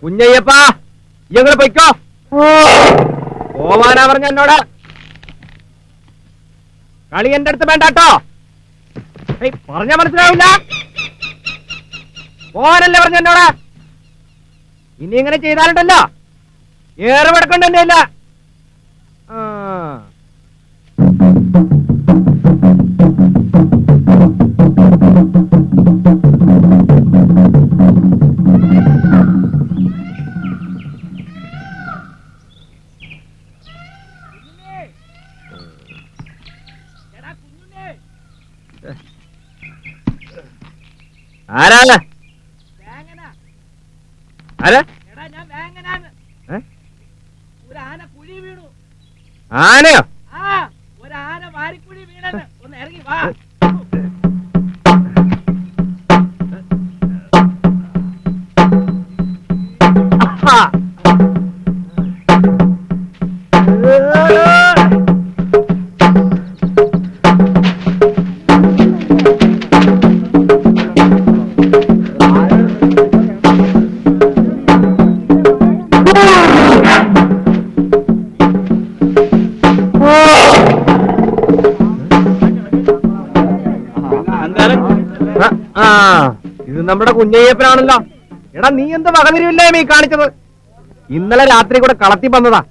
കുഞ്ഞയ്യപ്പാ, ഇങ്ങള് പൊയ്ക്കോ. പോവാനാ പറഞ്ഞ എന്നോട്. കളി എന്റെ അടുത്ത് വേണ്ടാട്ടോ. പറഞ്ഞ മനസ്സിലാവില്ല. പോവാനല്ലേ പറഞ്ഞ എന്നോട്. ഇനി ഇങ്ങനെ ചെയ്താലുണ്ടല്ലോ ഏറെ വെടക്കൊണ്ടല്ലേ ഇല്ല. ആരാണ്? ആരാ? ആനയോ? ഒരാന വാരിക്കുഴി വീണെന്ന്. ഒന്ന് ഇറങ്ങി വാ. ഇത് നമ്മുടെ കുഞ്ഞയ്യപ്പനാണല്ലോ. എടാ, നീ എന്ത് വകതിരിവില്ലായ്മ കാണിച്ചത്? ഇന്നലെ രാത്രി കൂടെ കളത്തി വന്നതാ.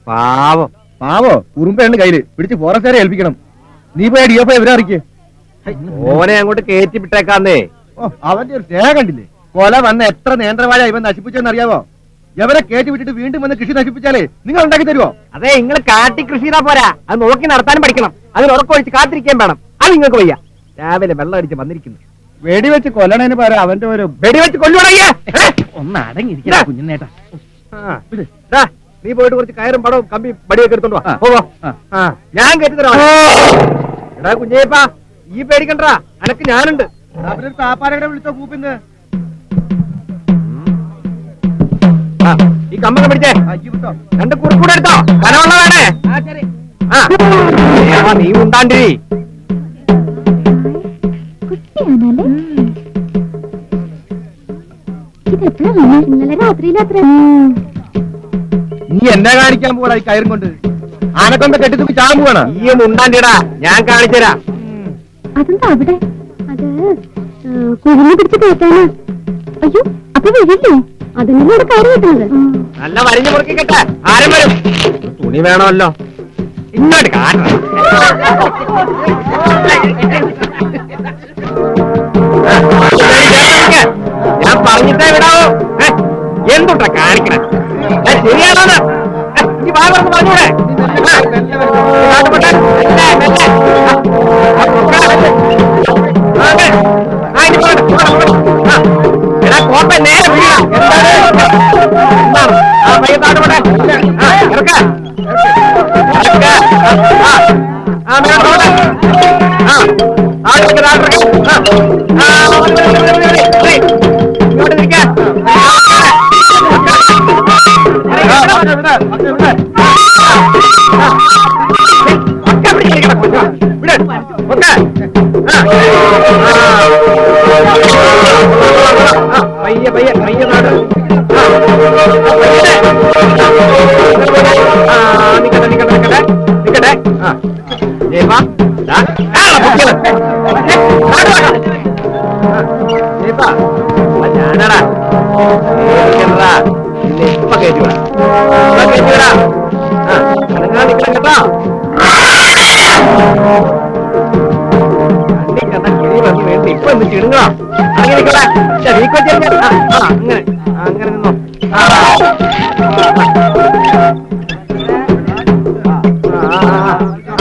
പാവം. പാവോ? ഉറുമ്പെണ്ണ കയ്യില് പിടിച്ച് ഫോറസ്റ്റുകാരെ ഏൽപ്പിക്കണം. നീ പോയി ഡിയോപ്പ എവരെ അറിയിക്കേ. ഓനെ അങ്ങോട്ട് കയറ്റി വിട്ടേക്കാന്നേ. അവന്റെ ഒരു തേങ്ങ കണ്ടില്ലേ? കൊല വന്ന എത്ര നേന്ത്രവാഴ ഇവൻ നശിപ്പിച്ചെന്ന് അറിയാവോ? എവരെ കയറ്റി വിട്ടിട്ട് വീണ്ടും വന്ന് കൃഷി നശിപ്പിച്ചാലേ നിങ്ങൾ ഉണ്ടാക്കി തരുമോ? അതെ, നിങ്ങൾ കാട്ടി കൃഷി ചെയ്താ പോരാ, അത് നോക്കി നടത്താനും പഠിക്കണം. അതിന് ഉറക്കൊഴിച്ച് കാത്തിരിക്കാൻ വേണം. അത് നിങ്ങൾക്ക് വയ്യ. രാവിലെ വെള്ളം അടിച്ച് വന്നിരിക്കുന്നു. വെടിവെച്ച് കൊല്ലണേന് പകരം അവന്റെ ഒരു വെടിവെച്ച് കൊല്ലുവാണെങ്കിൽ ഒന്ന് അടങ്ങിയിരിക്കണം കുഞ്ഞിനേട്ടാ. നീ പോയിട്ട് കുറച്ച് കയറും പടവും കമ്പി പടിയൊക്കെ എടുത്തോണ്ട് പോവോ. ഞാൻ കയറ്റി തരാം. എടാ കുഞ്ഞേപ്പാ, ഈ പേടിക്കണ്ടാ, അനക്ക് ഞാനുണ്ട്. താപ്പാരകളെ വിളിച്ചോ കൂപ്പിന്ന്. ഈ കമ്പൊക്കെ പിടിച്ചേ. രണ്ട് കുറുക്കൂടെ എടുത്തോ. കനമുള്ള വേണേ. നീ ഉണ്ടാണ്ടി. നീ എന്നെ കാണിക്കാൻ പോടാ ഈ കയറും കൊണ്ട്. ആനക്കൊണ്ട കെട്ടിത്തൂക്കി ചാൻ പോവാണ്. ഈ ഉണ്ടാണ്ടിടാ, ഞാൻ കാണിച്ചുതരാ. അതെന്താ അവിടെ? അത് കുഴിഞ്ഞു പിടിച്ച് കേട്ടാണ്. അയ്യോ, അപ്പൊ വരില്ലേ? അതിനോട് കയറി കിട്ടുന്നത്. നല്ല വരിഞ്ഞു മുറുക്കിക്കട്ടെ. ആരും വരും. തുണി വേണമല്ലോ. ഇങ്ങോട്ട് കാണണം. ഞാൻ പറഞ്ഞിട്ടേ വിടാവോ. എന്തുട്ടാ കാണിക്കണം? ശരിയാണോന്ന് ഈ ഭാഗത്ത് പറഞ്ഞൂടെ? കോപ്പ നേരെ പയ്യത്താട്ടോട്ടെ. ഇറക്ക ഇങ്ങോട്ട് നിൽക്കാൻ. പയ്യെ പയ്യെ പയ്യെ നാട്. നിക്കട്ടെ നിക്കട്ടെ നിക്കട്ടെ നിക്കട്ടെ. ഞാനടാ ഇപ്പൊ കയറ്റിവിടാ. കയറ്റിവിടാ. അനങ്ങാ നിക്കണം കേട്ടോ. കണ്ണിക്കണ്ട കിളി വന്ന് വേണ്ടി ഇപ്പൊ ഒന്ന് ചിടുങ്ങോ. അങ്ങനെ നിക്കട്ടെ. അങ്ങനെ അങ്ങനെ നിന്നോ.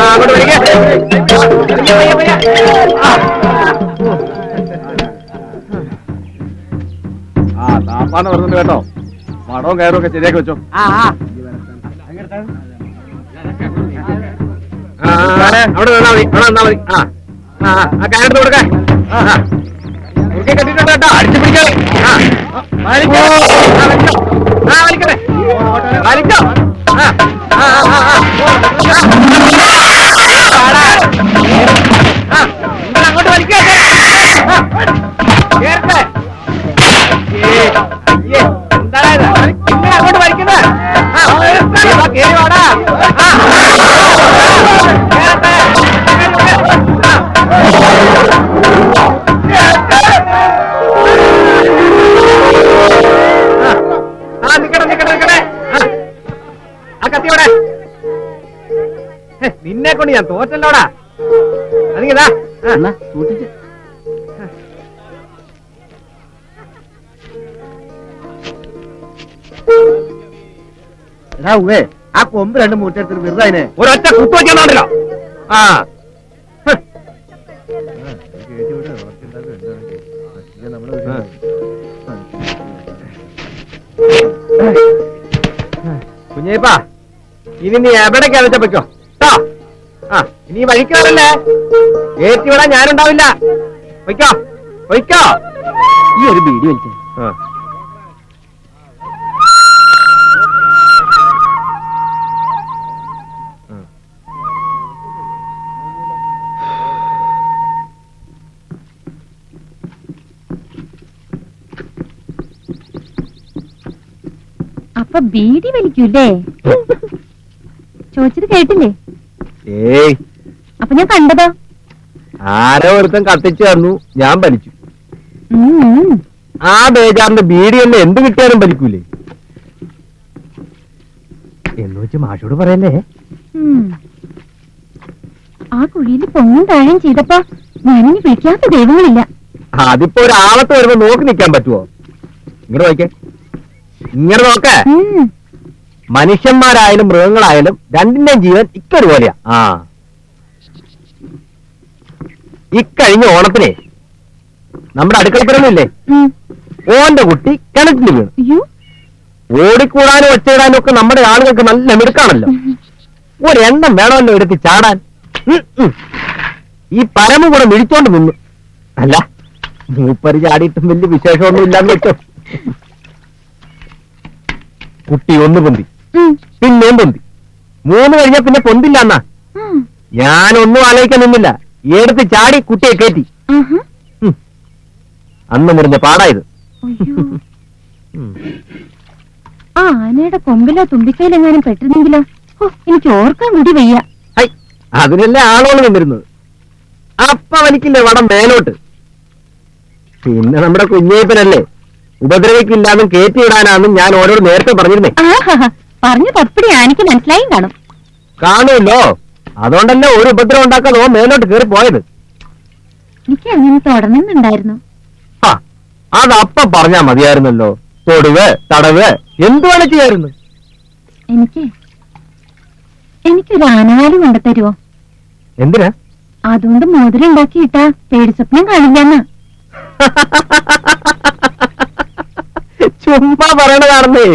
അങ്ങോട്ട് വരിക. ആ താപ്പാന്ന് പറഞ്ഞിട്ട് കേട്ടോ, മടവും കയറും ഒക്കെ ശരിയാക്കി വെച്ചോ. അവിടെ നിന്നാ മതി, അവിടെ നിന്നാ മതി. കയറെടുത്ത് കൊടുക്കാൻ കെട്ടിട്ടുണ്ട് കേട്ടോ, അടിച്ചു പിടിക്കാതെ. വലിക്കട്ടെ, വലിച്ചോ. അങ്ങോട്ട് വലിക്കേ, കേറട്ടെ. എന്താ നിങ്ങൾ അങ്ങോട്ട് വലിക്കുന്നത്? കേറി വാടാ. നിക്കട്ടെ. ആ കത്തിയോടെ നിന്നെ കൊണ്ട് ഞാൻ തോറ്റല്ലോടാ. അതിങ്ങതാ സൂക്ഷിച്ച്. എടാ ഉവേ, ആ കൊമ്പ് രണ്ട് മൂട്ടെടുത്തിട്ട് വെറുതെ അതിനെ ഒരൊറ്റ കുത്തു വയ്ക്കാന്നുണ്ടല്ലോ. ആ കുഞ്ഞേപ്പാ, ഇനി നീ എവിടേക്കാ വെച്ചാ പറ്റോ? ഇനി വഴിക്കാറല്ലേ, ഏറ്റിവിടാൻ ഞാനുണ്ടാവില്ല. വയ്ക്കോ വയ്ക്കോ. ഈ ഒരു ബീഡി വലിച്ചേ. അപ്പൊ ബീഡി വലിക്കൂല്ലേ? ചോദിച്ചത് കേട്ടില്ലേ? ഏയ്, അപ്പൊ ഞാൻ കണ്ടതോ? ആരോ ഒരുത്തൻ കത്തിച്ചു തന്നു, ഞാൻ വലിച്ചു. ആ ബേജാറിന്റെ ബീഡി തന്നെ എന്ത് കിട്ടിയാലും വലിക്കൂലേ എന്ന് വെച്ച് മാഷോട് പറയല്ലേ. ആ കുഴിയിൽ പൊങ്ങും താഴെയും ചെയ്തപ്പോ ഞാനിനി വിളിക്കാത്ത ദൈവങ്ങളില്ല. അതിപ്പോ ഒരാളത്ത് വരുമ്പോ നോക്കി നിൽക്കാൻ പറ്റുമോ? ഇങ്ങനെ നോക്കേ, ഇങ്ങനെ നോക്ക. മനുഷ്യന്മാരായാലും മൃഗങ്ങളായാലും രണ്ടിന്റെയും ജീവൻ ഇക്കൊരുപോലെയാ. ഇക്കഴിഞ്ഞ ഓണത്തിനെ നമ്മുടെ അടുക്കളപ്പുറമില്ലേ, ഓന്റെ കുട്ടി കിണറ്റിൽ വീണു. ഓടിക്കൂടാനും ഒച്ചയിടാനും ഒക്കെ നമ്മുടെ ആളുകൾക്ക് നല്ല മിടുക്കാണല്ലോ. ഒരെണ്ണം വേണമല്ലോ എടുത്ത് ചാടാൻ. ഈ പരമ കൂടെ മിഴിച്ചോണ്ട് നിന്നു. അല്ല, മൂപ്പര് ചാടിയിട്ടും വലിയ വിശേഷമൊന്നും ഇല്ലാന്ന് വെച്ചോ. കുട്ടി ഒന്ന് പൊന്തി, പിന്നെയും പൊന്തി, 3 കഴിഞ്ഞാ പിന്നെ പൊന്തില്ല എന്നാ. ഞാനൊന്നും ആലോചിക്കാൻ നിന്നില്ല, എടുത്ത് ചാടി കുട്ടിയെ കയറ്റി. അന്ന് മുറിഞ്ഞ പാടായത്. ആ ആനയുടെ കൊമ്പിലോ തുമ്പിക്കയിലെങ്ങാനും പെട്ടിരുന്നെങ്കിലോ? എനിക്ക് ഓർക്കാൻ കൂടി വയ്യ. അതിനല്ലേ ആളോട് നിന്നിരുന്നത്. അപ്പ വലിക്കില്ലേ വടം മേലോട്ട്. പിന്നെ നമ്മുടെ കുഞ്ഞേപ്പനല്ലേ, ഉപദ്രവിക്കില്ലാന്നും കയറ്റിയിടാനാന്നും ഞാൻ ഓരോട് നേരത്തെ പറഞ്ഞിരുന്നേ. പറഞ്ഞു തപ്പടി ആനയ്ക്ക് മനസ്സിലായും കാണും. കാണുമല്ലോ, അതുകൊണ്ടല്ലേ ഒരു ഉപദ്രവം ഉണ്ടാക്കാതെ ഓ മേലോട്ട് കയറി പോയത്. എനിക്ക് അങ്ങനെ തുടങ്ങുന്നുണ്ടായിരുന്നു. അതപ്പ പറഞ്ഞാ മതിയായിരുന്നല്ലോ. തൊടുവ് തടവ് എന്തുവേണ ചെയ്യായിരുന്നു. എനിക്കൊരു ആനവാലി കൊണ്ടുതരുവോ? എന്തിനാ? അതുകൊണ്ട് മോതിരം ഉണ്ടാക്കിയിട്ടാ പേടി സ്വപ്നം കാണില്ലെന്ന്. ചുമ്മാ പറയണതാണെന്നേ.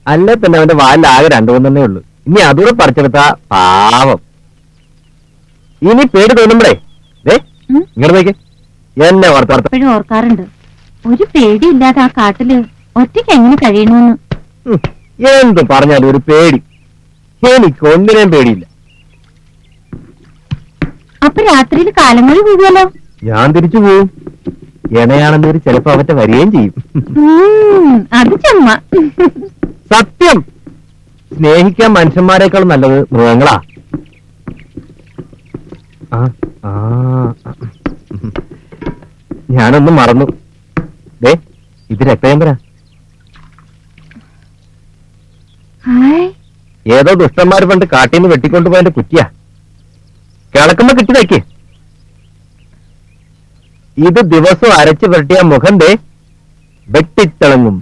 അല്ലേ തന്നെ അവന്റെ വാലിൽ ആകെ 2-3 ഉള്ളൂ. ഇനി അതുകൂടെ പറിച്ചെടുത്താ പാവം. ഇനി പേടി തോന്നുമ്പടേ ഇങ്ങോട്ട് നോക്കി എന്നെ എപ്പോഴും ഓർക്കാറുണ്ട്, ഒരു പേടിയില്ലാതെ ആ കാട്ടില് ഒറ്റയ്ക്ക് എങ്ങനെ കഴിയണമെന്ന്. എന്ത് പറഞ്ഞാലും ഒരു പേടി. എനിക്ക് ഒന്നിനെയും പേടിയില്ല. അപ്പൊ രാത്രിയിൽ കാലങ്ങളിൽ പോകുമല്ലോ. ഞാൻ തിരിച്ചു പോവും. എണയാണെന്നൊരു ചിലപ്പോ അവറ്റ വരികയും ചെയ്യും. അത് ചുമ്മാ. സത്യം, സ്നേഹിക്കാൻ മനുഷ്യന്മാരെക്കാൾ നല്ലത് മൃഗങ്ങളാ. ഞാനൊന്നും മറന്നു. ഇത് രക്തയമ്പരാ. ഏതോ ദുഷ്ടന്മാർ പണ്ട് കാട്ടിന്ന് വെട്ടിക്കൊണ്ടുപോയതിന്റെ കുറ്റിയാ. കിളക്കുമ്പോ കിട്ടിയതാക്കി. ഇത് ദിവസം അരച്ചു പുരട്ടിയ മുഖം വെട്ടിത്തിളങ്ങും.